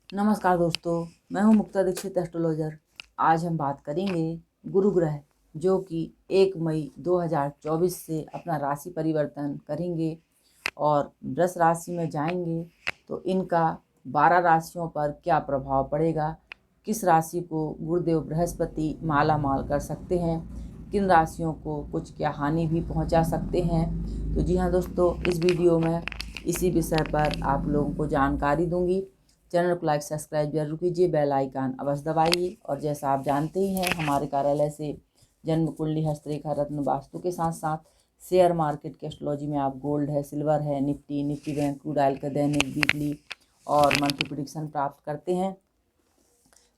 नमस्कार दोस्तों, मैं हूं मुक्ता दीक्षित एस्ट्रोलॉजर। आज हम बात करेंगे गुरु ग्रह जो कि 1 मई 2024 से अपना राशि परिवर्तन करेंगे और वृष राशि में जाएंगे। तो इनका 12 राशियों पर क्या प्रभाव पड़ेगा, किस राशि को गुरुदेव बृहस्पति माला माल कर सकते हैं, किन राशियों को कुछ क्या हानि भी पहुंचा सकते हैं। तो जी हाँ दोस्तों, इस वीडियो में इसी विषय पर आप लोगों को जानकारी दूंगी। चैनल को लाइक सब्सक्राइब जरूर कीजिए, बेल आइकन अवश्य दबाइए। और जैसा आप जानते ही हैं, हमारे कार्यालय से जन्म कुंडली, हस्तरेखा, रत्न, वास्तु के साथ साथ शेयर मार्केट के एस्ट्रोलॉजी में आप गोल्ड है, सिल्वर है, निफ्टी बैंक, क्रूड ऑयल का दैनिक, वीकली और मंथली प्रेडिक्शन प्राप्त करते हैं।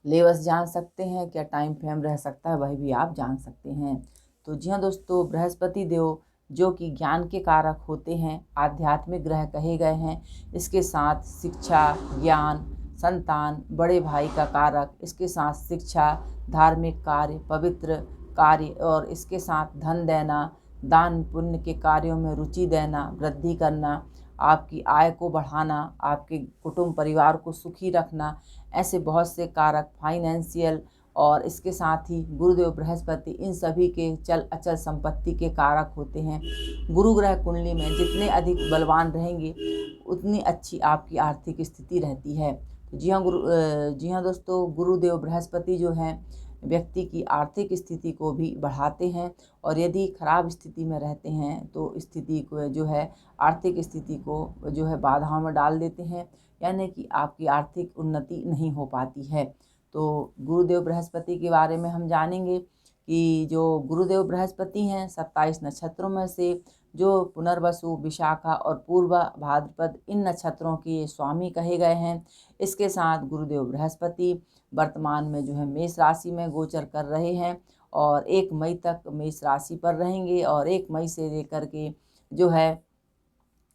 लेवल्स जान सकते हैं, क्या टाइम फ्रेम रह सकता है वह भी आप जान सकते हैं। तो जी हाँ दोस्तों, बृहस्पति देव जो कि ज्ञान के कारक होते हैं, आध्यात्मिक ग्रह कहे गए हैं। इसके साथ शिक्षा, ज्ञान, संतान, बड़े भाई का कारक, इसके साथ शिक्षा, धार्मिक कार्य, पवित्र कार्य और इसके साथ धन देना, दान पुण्य के कार्यों में रुचि देना, वृद्धि करना, आपकी आय को बढ़ाना, आपके कुटुंब परिवार को सुखी रखना, ऐसे बहुत से कारक, फाइनेंशियल और इसके साथ ही गुरुदेव बृहस्पति इन सभी के चल अचल संपत्ति के कारक होते हैं। गुरु ग्रह कुंडली में जितने अधिक बलवान रहेंगे उतनी अच्छी आपकी आर्थिक स्थिति रहती है। तो जी हाँ दोस्तों, गुरुदेव बृहस्पति जो हैं व्यक्ति की आर्थिक स्थिति को भी बढ़ाते हैं और यदि खराब स्थिति में रहते हैं तो स्थिति को जो है आर्थिक स्थिति को जो है बाधाओं में डाल देते हैं, यानी कि आपकी आर्थिक उन्नति नहीं हो पाती है। तो गुरुदेव बृहस्पति के बारे में हम जानेंगे कि जो गुरुदेव बृहस्पति हैं 27 नक्षत्रों में से जो पुनर्वसु, विशाखा और पूर्व भाद्रपद इन नक्षत्रों के स्वामी कहे गए हैं। इसके साथ गुरुदेव बृहस्पति वर्तमान में जो है मेष राशि में गोचर कर रहे हैं और 1 मई तक मेष राशि पर रहेंगे और 1 मई से लेकर के जो है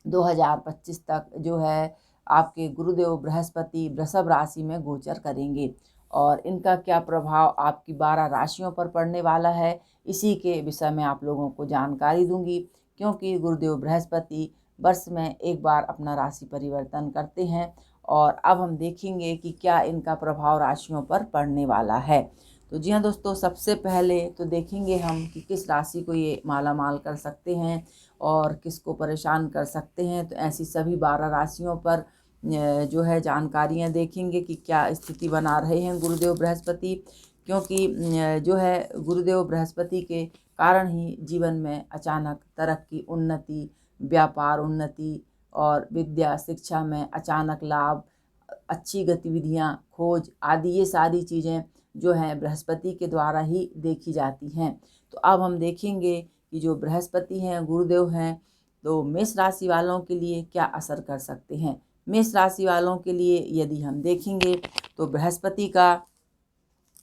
2025 तक जो है आपके गुरुदेव बृहस्पति वृषभ राशि में गोचर करेंगे। और इनका क्या प्रभाव आपकी 12 राशियों पर पड़ने वाला है, इसी के विषय में आप लोगों को जानकारी दूंगी। क्योंकि गुरुदेव बृहस्पति वर्ष में एक बार अपना राशि परिवर्तन करते हैं और अब हम देखेंगे कि क्या इनका प्रभाव राशियों पर पड़ने वाला है। तो जी हाँ दोस्तों, सबसे पहले तो देखेंगे हम कि किस राशि को ये माला माल कर सकते हैं और किसको परेशान कर सकते हैं। तो ऐसी सभी 12 राशियों पर जो है जानकारियाँ देखेंगे कि क्या स्थिति बना रहे हैं गुरुदेव बृहस्पति। क्योंकि जो है गुरुदेव बृहस्पति के कारण ही जीवन में अचानक तरक्की, उन्नति, व्यापार उन्नति और विद्या शिक्षा में अचानक लाभ, अच्छी गतिविधियाँ, खोज आदि ये सारी चीज़ें जो हैं बृहस्पति के द्वारा ही देखी जाती हैं। तो अब हम देखेंगे कि जो बृहस्पति हैं, गुरुदेव हैं, तो मेष राशि वालों के लिए क्या असर कर सकते हैं। मेष राशि वालों के लिए यदि हम देखेंगे तो बृहस्पति का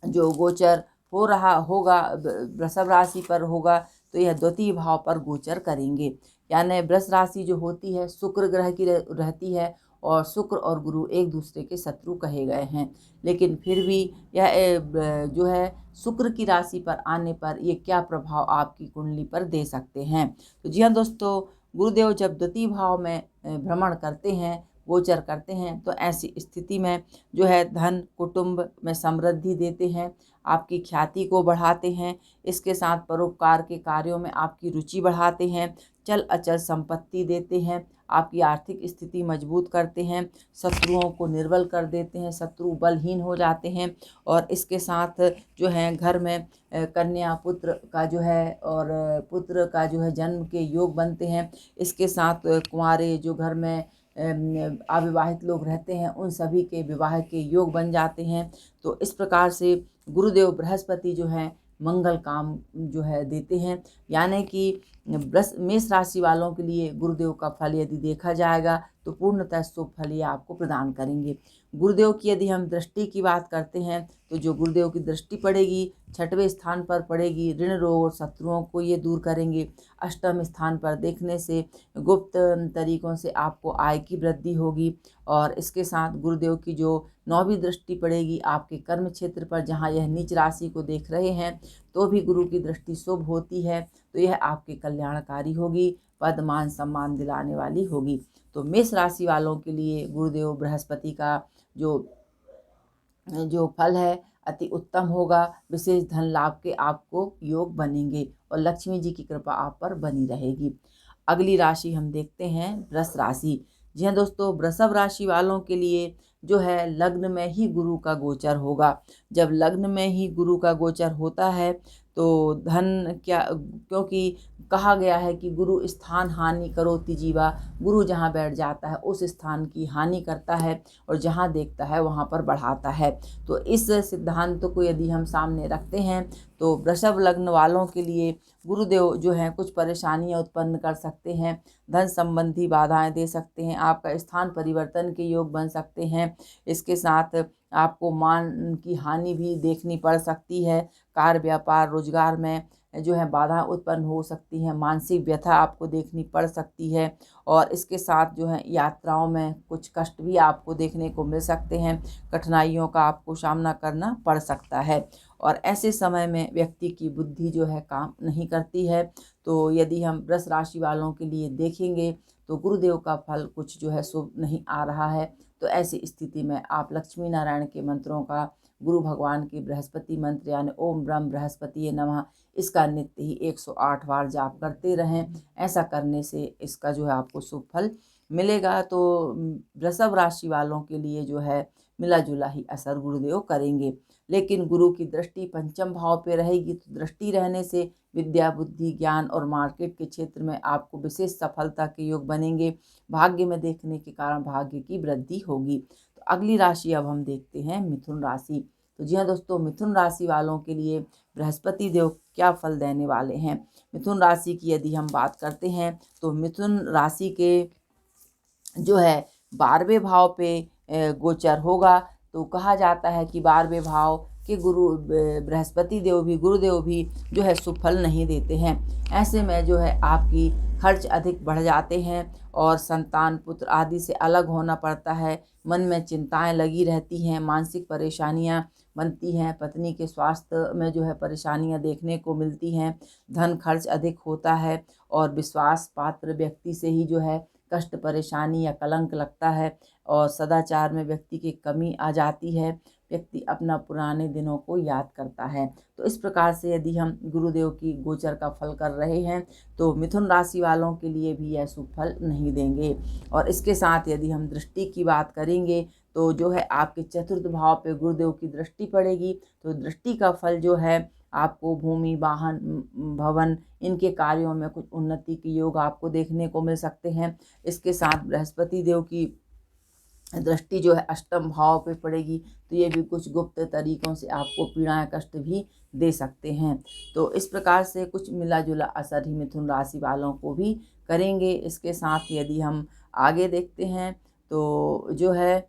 जो गोचर हो रहा होगा वृषभ राशि पर होगा तो यह द्वितीय भाव पर गोचर करेंगे। यानी वृष राशि जो होती है शुक्र ग्रह की रहती है और शुक्र और गुरु एक दूसरे के शत्रु कहे गए हैं, लेकिन फिर भी यह जो है शुक्र की राशि पर आने पर ये क्या प्रभाव आपकी कुंडली पर दे सकते हैं। तो जी हाँ दोस्तों, गुरुदेव जब द्वितीय भाव में भ्रमण करते हैं, गोचर करते हैं, तो ऐसी स्थिति में जो है धन, कुटुंब में समृद्धि देते हैं, आपकी ख्याति को बढ़ाते हैं। इसके साथ परोपकार के कार्यों में आपकी रुचि बढ़ाते हैं, चल अचल संपत्ति देते हैं, आपकी आर्थिक स्थिति मजबूत करते हैं, शत्रुओं को निर्बल कर देते हैं, शत्रु बलहीन हो जाते हैं। और इसके साथ जो है घर में कन्या पुत्र का जो है और पुत्र का जो है जन्म के योग बनते हैं। इसके साथ कुंवारे जो घर में अविवाहित लोग रहते हैं उन सभी के विवाह के योग बन जाते हैं। तो इस प्रकार से गुरुदेव बृहस्पति जो है मंगल काम जो है देते हैं। यानी कि मेष राशि वालों के लिए गुरुदेव का फल यदि देखा जाएगा तो पूर्णतः शुभ फल ये आपको प्रदान करेंगे। गुरुदेव की यदि हम दृष्टि की बात करते हैं तो जो गुरुदेव की दृष्टि पड़ेगी 6वें स्थान पर पड़ेगी, ऋण रोग और शत्रुओं को ये दूर करेंगे। अष्टम स्थान पर देखने से गुप्त तरीकों से आपको आय की वृद्धि होगी। और इसके साथ गुरुदेव की जो 9वीं दृष्टि पड़ेगी आपके कर्म क्षेत्र पर, जहाँ यह नीच राशि को देख रहे हैं तो भी गुरु की दृष्टि शुभ होती है, तो यह आपके कल्याणकारी होगी, पद मान सम्मान दिलाने वाली होगी। तो मेष राशि वालों के लिए गुरुदेव बृहस्पति का जो जो फल है अति उत्तम होगा। विशेष धन लाभ के आपको योग बनेंगे और लक्ष्मी जी की कृपा आप पर बनी रहेगी। अगली राशि हम देखते हैं वृष राशि। जी हाँ दोस्तों, वृषभ राशि वालों के लिए जो है लग्न में ही गुरु का गोचर होगा। जब लग्न में ही गुरु का गोचर होता है तो धन क्या, क्योंकि कहा गया है कि गुरु स्थान हानि करोति जीवा, गुरु जहाँ बैठ जाता है उस स्थान की हानि करता है और जहाँ देखता है वहाँ पर बढ़ाता है। तो इस सिद्धांत को यदि हम सामने रखते हैं तो वृषभ लग्न वालों के लिए गुरुदेव जो हैं कुछ परेशानियां उत्पन्न कर सकते हैं, धन संबंधी बाधाएं दे सकते हैं, आपका स्थान परिवर्तन के योग बन सकते हैं। इसके साथ आपको मान की हानि भी देखनी पड़ सकती है। कार्य व्यापार रोजगार में जो है बाधा उत्पन्न हो सकती है, मानसिक व्यथा आपको देखनी पड़ सकती है और इसके साथ जो है यात्राओं में कुछ कष्ट भी आपको देखने को मिल सकते हैं, कठिनाइयों का आपको सामना करना पड़ सकता है। और ऐसे समय में व्यक्ति की बुद्धि जो है काम नहीं करती है। तो यदि हम वृष राशि वालों के लिए देखेंगे तो गुरुदेव का फल कुछ जो है शुभ नहीं आ रहा है। तो ऐसी स्थिति में आप लक्ष्मी नारायण के मंत्रों का, गुरु भगवान के बृहस्पति मंत्र यानी ओम ब्रह्म बृहस्पति नमः, इसका नित्य ही 108 बार जाप करते रहें। ऐसा करने से इसका जो है आपको शुभ फल मिलेगा। तो वृषभ राशि वालों के लिए जो है मिला जुला ही असर गुरुदेव करेंगे। लेकिन गुरु की दृष्टि पंचम भाव पे रहेगी, तो दृष्टि रहने से विद्या बुद्धि ज्ञान और मार्केट के क्षेत्र में आपको विशेष सफलता के योग बनेंगे। भाग्य में देखने के कारण भाग्य की वृद्धि होगी। तो अगली राशि अब हम देखते हैं मिथुन राशि। तो जी हाँ दोस्तों, मिथुन राशि वालों के लिए बृहस्पति देव क्या फल देने वाले हैं। मिथुन राशि की यदि हम बात करते हैं तो मिथुन राशि के जो है 12वें भाव पे गोचर होगा। तो कहा जाता है कि 12वें भाव के गुरु बृहस्पति देव भी, गुरुदेव भी जो है सुफल नहीं देते हैं। ऐसे में जो है आपकी खर्च अधिक बढ़ जाते हैं और संतान पुत्र आदि से अलग होना पड़ता है। मन में चिंताएं लगी रहती हैं, मानसिक परेशानियां बनती हैं, पत्नी के स्वास्थ्य में जो है परेशानियां देखने को मिलती हैं, धन खर्च अधिक होता है और विश्वास पात्र व्यक्ति से ही जो है कष्ट परेशानी या कलंक लगता है और सदाचार में व्यक्ति की कमी आ जाती है। व्यक्ति अपना पुराने दिनों को याद करता है। तो इस प्रकार से यदि हम गुरुदेव की गोचर का फल कर रहे हैं तो मिथुन राशि वालों के लिए भी यह शुभ फल नहीं देंगे। और इसके साथ यदि हम दृष्टि की बात करेंगे तो जो है आपके चतुर्थ भाव पे गुरुदेव की दृष्टि पड़ेगी। तो दृष्टि का फल जो है आपको भूमि वाहन भवन इनके कार्यों में कुछ उन्नति के योग आपको देखने को मिल सकते हैं। इसके साथ बृहस्पति देव की दृष्टि जो है अष्टम भाव पे पड़ेगी, तो ये भी कुछ गुप्त तरीकों से आपको पीड़ाएं कष्ट भी दे सकते हैं। तो इस प्रकार से कुछ मिला जुला असर ही मिथुन राशि वालों को भी करेंगे। इसके साथ यदि हम आगे देखते हैं तो जो है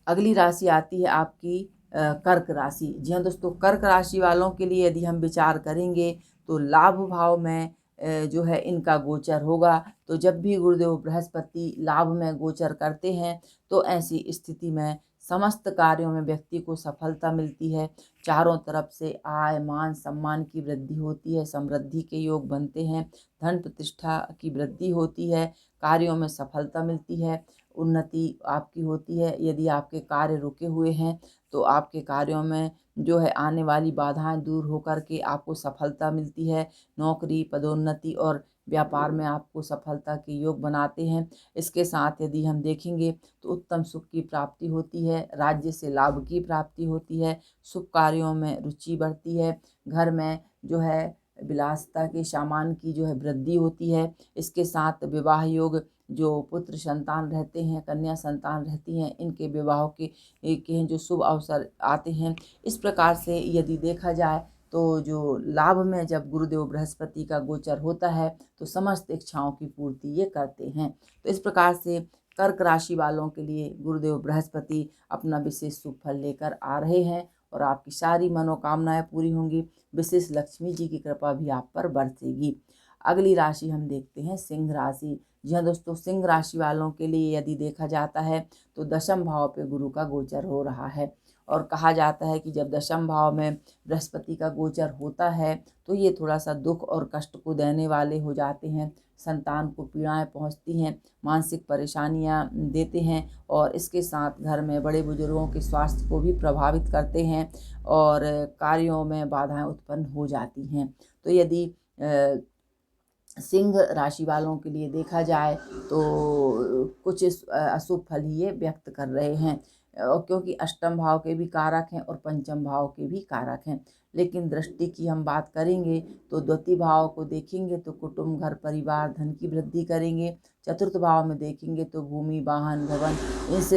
अगली राशि आती है आपकी कर्क राशि। जी हाँ दोस्तों, कर्क राशि वालों के लिए यदि हम विचार करेंगे तो लाभ भाव में जो है इनका गोचर होगा। तो जब भी गुरुदेव बृहस्पति लाभ में गोचर करते हैं तो ऐसी स्थिति में समस्त कार्यों में व्यक्ति को सफलता मिलती है। चारों तरफ से आय मान सम्मान की वृद्धि होती है, समृद्धि के योग बनते हैं, धन प्रतिष्ठा की वृद्धि होती है, कार्यों में सफलता मिलती है, उन्नति आपकी होती है। यदि आपके कार्य रुके हुए हैं तो आपके कार्यों में जो है आने वाली बाधाएं दूर होकर के आपको सफलता मिलती है। नौकरी पदोन्नति और व्यापार में आपको सफलता के योग बनाते हैं। इसके साथ यदि हम देखेंगे तो उत्तम सुख की प्राप्ति होती है, राज्य से लाभ की प्राप्ति होती है, शुभ कार्यों में रुचि बढ़ती है, घर में जो है विलासिता के सामान की जो है वृद्धि होती है। इसके साथ विवाह योग, जो पुत्र संतान रहते हैं, कन्या संतान रहती हैं, इनके विवाह के जो शुभ अवसर आते हैं। इस प्रकार से यदि देखा जाए तो जो लाभ में जब गुरुदेव बृहस्पति का गोचर होता है तो समस्त इच्छाओं की पूर्ति ये करते हैं। तो इस प्रकार से कर्क राशि वालों के लिए गुरुदेव बृहस्पति अपना विशेष शुभ फल लेकर आ रहे हैं और आपकी सारी मनोकामनाएं पूरी होंगी। विशेष लक्ष्मी जी की कृपा भी आप पर बरसेगी। अगली राशि हम देखते हैं सिंह राशि। जी हाँ दोस्तों, सिंह राशि वालों के लिए यदि देखा जाता है तो दशम भाव पे गुरु का गोचर हो रहा है और कहा जाता है कि जब दशम भाव में बृहस्पति का गोचर होता है तो ये थोड़ा सा दुख और कष्ट को देने वाले हो जाते हैं, संतान को पीड़ाएं पहुंचती हैं, मानसिक परेशानियां देते हैं और इसके साथ घर में बड़े बुजुर्गों के स्वास्थ्य को भी प्रभावित करते हैं और कार्यों में बाधाएं उत्पन्न हो जाती हैं। तो यदि सिंह राशि वालों के लिए देखा जाए तो कुछ अशुभ फल ही ये व्यक्त कर रहे हैं, और क्योंकि अष्टम भाव के भी कारक हैं और पंचम भाव के भी कारक हैं। लेकिन दृष्टि की हम बात करेंगे तो द्वितीय भाव को देखेंगे तो कुटुंब, घर परिवार, धन की वृद्धि करेंगे। चतुर्थ भाव में देखेंगे तो भूमि, वाहन, भवन, इस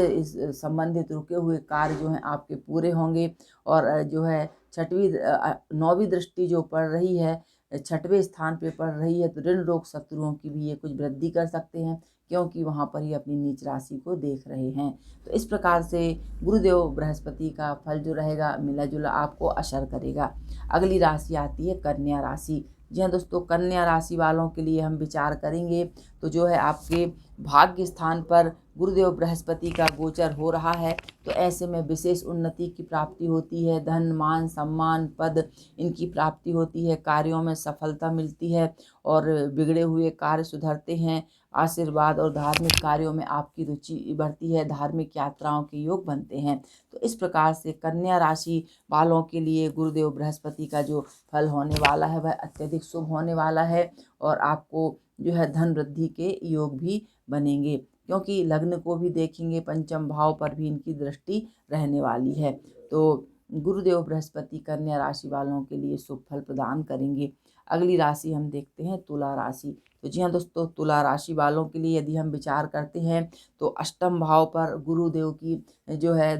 संबंधित रुके हुए कार्य जो हैं आपके पूरे होंगे। और जो है नौवीं दृष्टि जो पड़ रही है, छठवें स्थान पे पड़ रही है, तो ऋण रोग शत्रुओं की भी ये कुछ वृद्धि कर सकते हैं, क्योंकि वहाँ पर ही अपनी नीच राशि को देख रहे हैं। तो इस प्रकार से गुरुदेव बृहस्पति का फल जो रहेगा मिला जुला आपको असर करेगा। अगली राशि आती है कन्या राशि। जी हाँ दोस्तों, कन्या राशि वालों के लिए हम विचार करेंगे तो जो है आपके भाग्य स्थान पर गुरुदेव बृहस्पति का गोचर हो रहा है, तो ऐसे में विशेष उन्नति की प्राप्ति होती है। धन, मान, सम्मान, पद, इनकी प्राप्ति होती है। कार्यों में सफलता मिलती है और बिगड़े हुए कार्य सुधरते हैं। आशीर्वाद और धार्मिक कार्यों में आपकी रुचि बढ़ती है। धार्मिक यात्राओं के योग बनते हैं। तो इस प्रकार से कन्या राशि वालों के लिए गुरुदेव बृहस्पति का जो फल होने वाला है वह अत्यधिक शुभ होने वाला है और आपको जो है धन वृद्धि के योग भी बनेंगे, क्योंकि लग्न को भी देखेंगे, पंचम भाव पर भी इनकी दृष्टि रहने वाली है। तो गुरुदेव बृहस्पति कन्या राशि वालों के लिए शुभ फल प्रदान करेंगे। अगली राशि हम देखते हैं तुला राशि। तो जी हाँ दोस्तों, तुला राशि वालों के लिए यदि हम विचार करते हैं तो अष्टम भाव पर गुरुदेव की जो है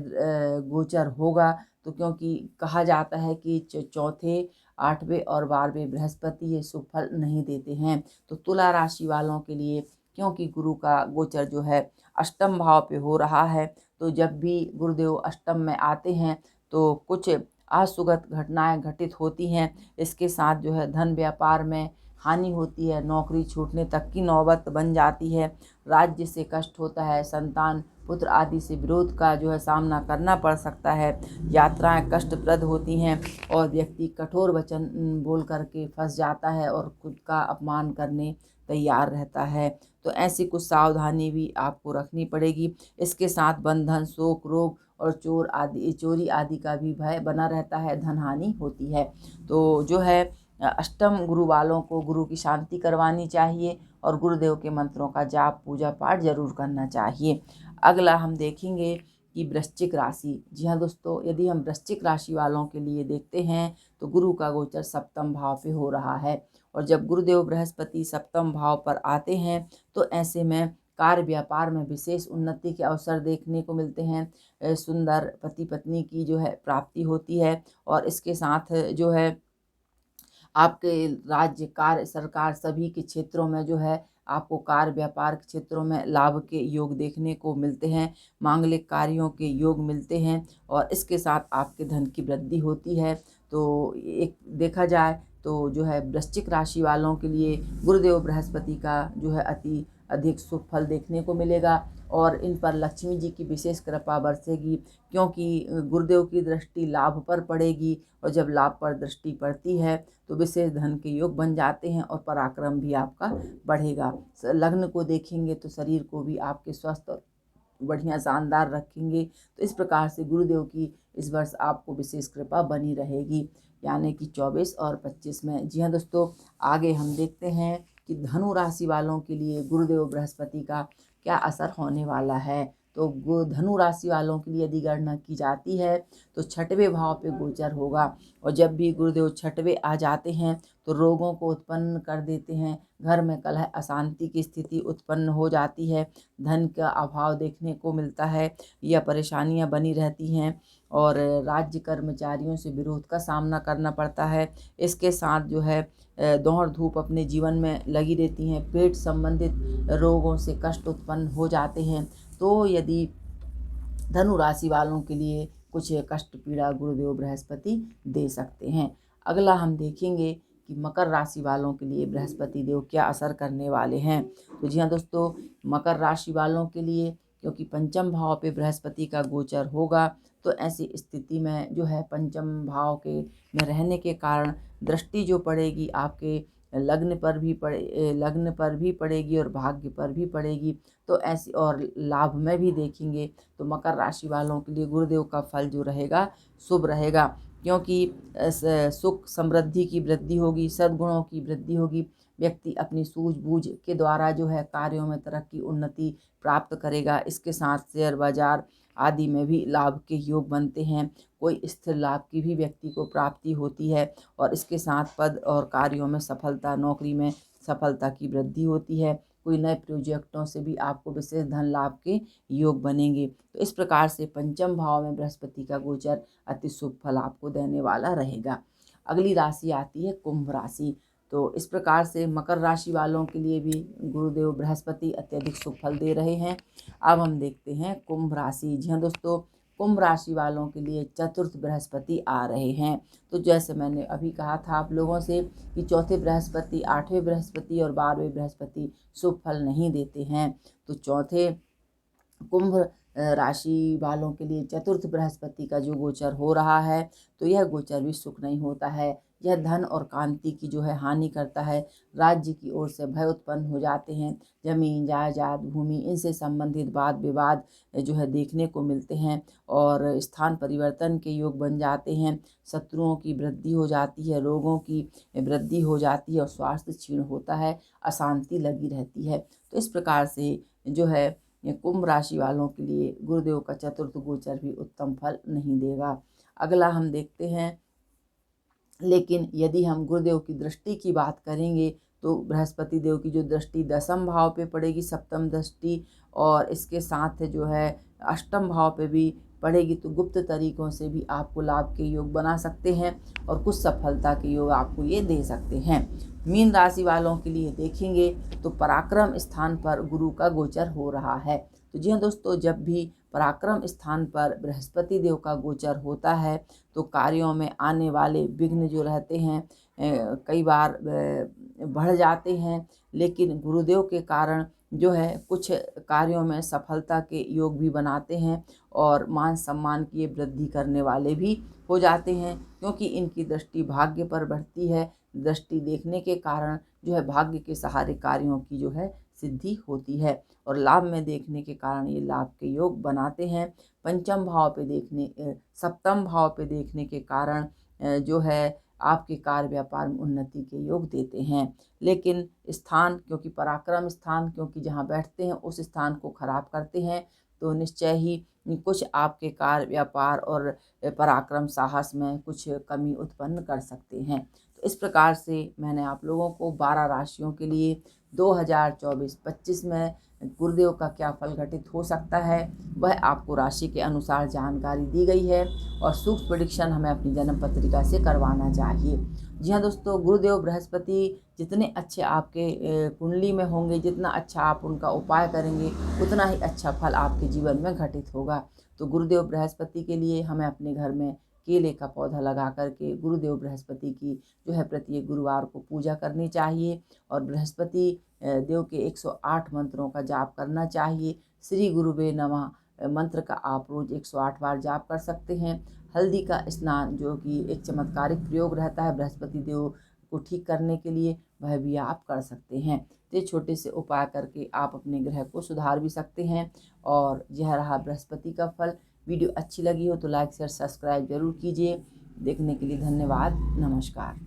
गोचर होगा। तो क्योंकि कहा जाता है कि चौथे, 8वें और 12वें बृहस्पति ये शुभ फल नहीं देते हैं। तो तुला राशि वालों के लिए क्योंकि गुरु का गोचर जो है अष्टम भाव पे हो रहा है, तो जब भी गुरुदेव अष्टम में आते हैं तो कुछ असुगत घटनाएं घटित होती हैं। इसके साथ जो है धन व्यापार में हानि होती है, नौकरी छूटने तक की नौबत बन जाती है, राज्य से कष्ट होता है, संतान, पुत्र आदि से विरोध का जो है सामना करना पड़ सकता है, यात्राएं कष्टप्रद होती हैं और व्यक्ति कठोर वचन बोल करके फंस जाता है और खुद का अपमान करने तैयार रहता है। तो ऐसी कुछ सावधानी भी आपको रखनी पड़ेगी। इसके साथ बंधन, शोक, रोग और चोरी आदि का भी भय बना रहता है, धन हानि होती है। तो जो है अष्टम गुरु वालों को गुरु की शांति करवानी चाहिए और गुरुदेव के मंत्रों का जाप, पूजा पाठ जरूर करना चाहिए। अगला हम देखेंगे कि वृश्चिक राशि। जी हाँ दोस्तों, यदि हम वृश्चिक राशि वालों के लिए देखते हैं तो गुरु का गोचर सप्तम भाव पे हो रहा है और जब गुरुदेव बृहस्पति सप्तम भाव पर आते हैं तो ऐसे में कार्य व्यापार में विशेष उन्नति के अवसर देखने को मिलते हैं। सुंदर पति पत्नी की जो है प्राप्ति होती है और इसके साथ जो है आपके राज्य, कार्य, सरकार सभी के क्षेत्रों में जो है आपको कार्य व्यापार के क्षेत्रों में लाभ के योग देखने को मिलते हैं। मांगलिक कार्यों के योग मिलते हैं और इसके साथ आपके धन की वृद्धि होती है। तो एक देखा जाए तो जो है वृश्चिक राशि वालों के लिए गुरुदेव बृहस्पति का जो है अति अधिक शुभ फल देखने को मिलेगा और इन पर लक्ष्मी जी की विशेष कृपा बरसेगी, क्योंकि गुरुदेव की दृष्टि लाभ पर पड़ेगी और जब लाभ पर दृष्टि पड़ती है तो विशेष धन के योग बन जाते हैं और पराक्रम भी आपका बढ़ेगा। लग्न को देखेंगे तो शरीर को भी आपके स्वस्थ और बढ़िया शानदार रखेंगे। तो इस प्रकार से गुरुदेव की इस वर्ष आपको विशेष कृपा बनी रहेगी, यानी कि 24 और 25 में। जी हाँ दोस्तों, आगे हम देखते हैं कि धनु राशि वालों के लिए गुरुदेव बृहस्पति का क्या असर होने वाला है। तो धनु राशि वालों के लिए यदि गणना की जाती है तो छठवें भाव पे गोचर होगा और जब भी गुरुदेव छठवें आ जाते हैं तो रोगों को उत्पन्न कर देते हैं। घर में कलह, अशांति की स्थिति उत्पन्न हो जाती है, धन का अभाव देखने को मिलता है या परेशानियां बनी रहती हैं और राज्य कर्मचारियों से विरोध का सामना करना पड़ता है। इसके साथ जो है दौड़ धूप अपने जीवन में लगी रहती हैं, पेट संबंधित रोगों से कष्ट उत्पन्न हो जाते हैं। तो यदि धनु राशि वालों के लिए कुछ कष्ट पीड़ा गुरुदेव बृहस्पति दे सकते हैं। अगला हम देखेंगे कि मकर राशि वालों के लिए बृहस्पति देव क्या असर करने वाले हैं। तो जी हाँ दोस्तों, मकर राशि वालों के लिए क्योंकि पंचम भाव पे बृहस्पति का गोचर होगा। तो ऐसी स्थिति में जो है पंचम भाव के में रहने के कारण दृष्टि जो पड़ेगी आपके लग्न पर भी पड़ेगी और भाग्य पर भी पड़ेगी। तो ऐसी और लाभ में भी देखेंगे तो मकर राशि वालों के लिए गुरुदेव का फल जो रहेगा शुभ रहेगा, क्योंकि सुख समृद्धि की वृद्धि होगी, सद्गुणों की वृद्धि होगी। व्यक्ति अपनी सूझबूझ के द्वारा जो है कार्यों में तरक्की उन्नति प्राप्त करेगा। इसके साथ शेयर बाजार आदि में भी लाभ के योग बनते हैं। कोई स्थिर लाभ की भी व्यक्ति को प्राप्ति होती है और इसके साथ पद और कार्यों में सफलता, नौकरी में सफलता की वृद्धि होती है। कोई नए प्रोजेक्टों से भी आपको विशेष धन लाभ के योग बनेंगे। तो इस प्रकार से पंचम भाव में बृहस्पति का गोचर अति शुभ फल आपको देने वाला रहेगा। अगली राशि आती है कुंभ राशि। तो इस प्रकार से मकर राशि वालों के लिए भी गुरुदेव बृहस्पति अत्यधिक शुभ फल दे रहे हैं। अब हम देखते हैं कुंभ राशि। जी हाँ दोस्तों, कुंभ राशि वालों के लिए चतुर्थ बृहस्पति आ रहे हैं। तो जैसे मैंने अभी कहा था आप लोगों से कि चौथे बृहस्पति, आठवें बृहस्पति और 12वें बृहस्पति शुभ फल नहीं देते हैं। तो चौथे कुंभ राशि वालों के लिए चतुर्थ बृहस्पति का जो गोचर हो रहा है, तो यह गोचर भी सुख नहीं होता है। यह धन और कांति की जो है हानि करता है। राज्य की ओर से भय उत्पन्न हो जाते हैं। जमीन जायदाद भूमि इनसे संबंधित वाद विवाद जो है देखने को मिलते हैं और स्थान परिवर्तन के योग बन जाते हैं। शत्रुओं की वृद्धि हो जाती है, रोगों की वृद्धि हो जाती है और स्वास्थ्य क्षीण होता है, अशांति लगी रहती है। तो इस प्रकार से जो है कुंभ राशि वालों के लिए गुरुदेव का चतुर्थ गोचर भी उत्तम फल नहीं देगा। अगला हम देखते हैं, लेकिन यदि हम गुरुदेव की दृष्टि की बात करेंगे तो बृहस्पति देव की जो दृष्टि दसम भाव पे पड़ेगी, सप्तम दृष्टि, और इसके साथ जो है अष्टम भाव पे भी पड़ेगी। तो गुप्त तरीकों से भी आपको लाभ के योग बना सकते हैं और कुछ सफलता के योग आपको ये दे सकते हैं। मीन राशि वालों के लिए देखेंगे तो पराक्रम स्थान पर गुरु का गोचर हो रहा है। तो जी हाँ दोस्तों, जब भी पराक्रम स्थान पर बृहस्पति देव का गोचर होता है तो कार्यों में आने वाले विघ्न जो रहते हैं कई बार बढ़ जाते हैं, लेकिन गुरुदेव के कारण जो है कुछ कार्यों में सफलता के योग भी बनाते हैं और मान सम्मान की वृद्धि करने वाले भी हो जाते हैं, क्योंकि इनकी दृष्टि भाग्य पर बढ़ती है। दृष्टि देखने के कारण जो है भाग्य के सहारे कार्यों की जो है सिद्धि होती है और लाभ में देखने के कारण ये लाभ के योग बनाते हैं। पंचम भाव पे देखने सप्तम भाव पे देखने के कारण जो है आपके कार्य व्यापार में उन्नति के योग देते हैं। लेकिन स्थान, क्योंकि पराक्रम स्थान, क्योंकि जहाँ बैठते हैं उस स्थान को खराब करते हैं, तो निश्चय ही कुछ आपके कार्य व्यापार और पराक्रम साहस में कुछ कमी उत्पन्न कर सकते हैं। तो इस प्रकार से मैंने आप लोगों को 12 राशियों के लिए 2024-25 में गुरुदेव का क्या फल घटित हो सकता है वह आपको राशि के अनुसार जानकारी दी गई है और सूक्ष्म प्रेडिक्शन हमें अपनी जन्म पत्रिका से करवाना चाहिए। जी हाँ दोस्तों, गुरुदेव बृहस्पति जितने अच्छे आपके कुंडली में होंगे, जितना अच्छा आप उनका उपाय करेंगे, उतना ही अच्छा फल आपके जीवन में घटित होगा। तो गुरुदेव बृहस्पति के लिए हमें अपने घर में केले का पौधा लगा करके गुरुदेव बृहस्पति की जो है प्रत्येक गुरुवार को पूजा करनी चाहिए और बृहस्पति देव के 108 मंत्रों का जाप करना चाहिए। श्री गुरुवे नमः मंत्र का आप रोज 108 बार जाप कर सकते हैं। हल्दी का स्नान, जो कि एक चमत्कारिक प्रयोग रहता है बृहस्पति देव को ठीक करने के लिए, वह भी आप कर सकते हैं। ये छोटे से उपाय करके आप अपने ग्रह को सुधार भी सकते हैं। और यह रहा बृहस्पति का फल। वीडियो अच्छी लगी हो तो लाइक शेयर सब्सक्राइब जरूर कीजिए। देखने के लिए धन्यवाद। नमस्कार।